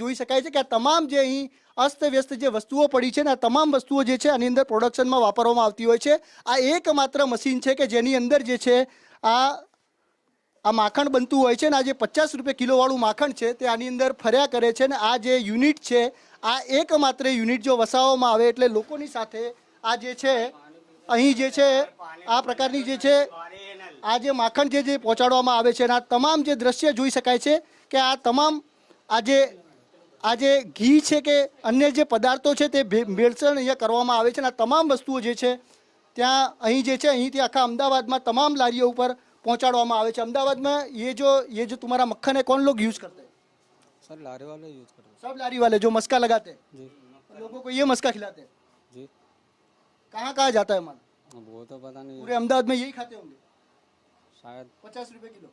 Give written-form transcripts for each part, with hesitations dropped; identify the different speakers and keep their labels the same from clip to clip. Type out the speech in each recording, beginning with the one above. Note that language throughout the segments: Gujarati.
Speaker 1: જોઈ શકાય છે કે આ તમામ જે અહીં અસ્તવ્યસ્ત જે વસ્તુઓ પડી છે ને આ તમામ વસ્તુઓ જે છે આની અંદર પ્રોડક્શનમાં વાપરવામાં આવતી હોય છે। આ એકમાત્ર મશીન છે કે જેની અંદર જે છે આ માખણ બનતું હોય છે ને આ જે 50 રૂપિયા કિલોવાળું માખણ છે તે આની અંદર ફર્યા કરે છે ને આ જે યુનિટ છે આ એકમાત્ર યુનિટ જો વસાવવામાં આવે એટલે લોકોની સાથે આ જે છે અહીં જે છે આ પ્રકારની જે છે આ જે માખણ જે પહોંચાડવામાં આવે છે અને આ તમામ જે દ્રશ્ય જોઈ શકાય છે કે આ તમામ આ જે ઘી છે કે અન્ય જે પદાર્થો છે તે ભેળસેળ અહીંયા કરવામાં આવે છે અને આ તમામ વસ્તુઓ જે છે ત્યાં અહીં જે છે અહીંથી આખા અમદાવાદમાં તમામ લારીઓ ઉપર पहुंचाड़वामा आवे छे। अहमदाबाद में ये जो तुम्हारा मक्खन है कौन लोग यूज करते हैं?
Speaker 2: सर लारी वाले यूज करते हैं।
Speaker 1: सब लारी वाले जो मस्का लगाते हैं
Speaker 2: जी,
Speaker 1: लोगों को ये मस्का खिलाते हैं
Speaker 2: जी।
Speaker 1: कहाँ कहाँ जाता है माल?
Speaker 2: वो तो पता नहीं,
Speaker 1: पूरे अहमदाबाद में यही खाते होंगे
Speaker 2: शायद।
Speaker 1: 50 रुपये किलो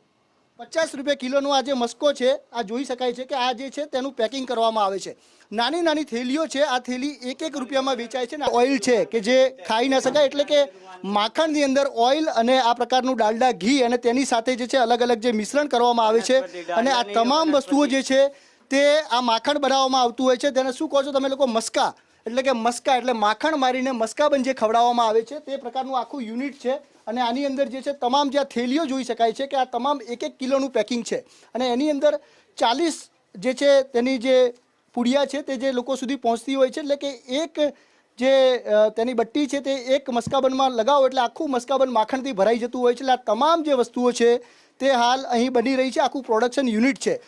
Speaker 1: 50 રૂપિયા કિલોનો આ જે મસ્કો છે આ જોઈ શકાય છે કે આ જે છે તેનું પેકિંગ કરવામાં આવે છે। નાની નાની થેલીઓ છે આ થેલી 1-1 રૂપિયામાં વેચાય છે ને ઓઇલ છે કે જે ખાઈ ના શકાય એટલે કે માખણની અંદર ઓઇલ અને આ પ્રકારનું ડાલડા ઘી અને તેની સાથે જે છે અલગ અલગ જે મિશ્રણ કરવામાં આવે છે અને આ તમામ વસ્તુઓ જે છે તે આ માખણ બનાવવામાં આવતું હોય છે। તેને શું કહો છો તમે લોકો? મસ્કા એટલે કે મસ્કા એટલે માખણ મારીને મસ્કાબન જે ખવડાવવામાં આવે છે તે પ્રકારનું આખું યુનિટ છે અને આની અંદર જે છે તમામ જે થેલીઓ જોઈ શકાય છે કે આ તમામ 1-1 કિલોનું પેકિંગ છે અને એની અંદર 40 જે છે તેની જે પુડિયા છે તે જે લોકો સુધી પહોંચતી હોય છે એટલે કે એક જે તેની બટ્ટી છે તે એક મસ્કાબનમાં લગાવો એટલે આખું મસ્કાબન માખણથી ભરાઈ જતું હોય છે। એટલે આ તમામ જે વસ્તુઓ છે તે હાલ અહીં બની રહી છે, આખું પ્રોડક્શન યુનિટ છે।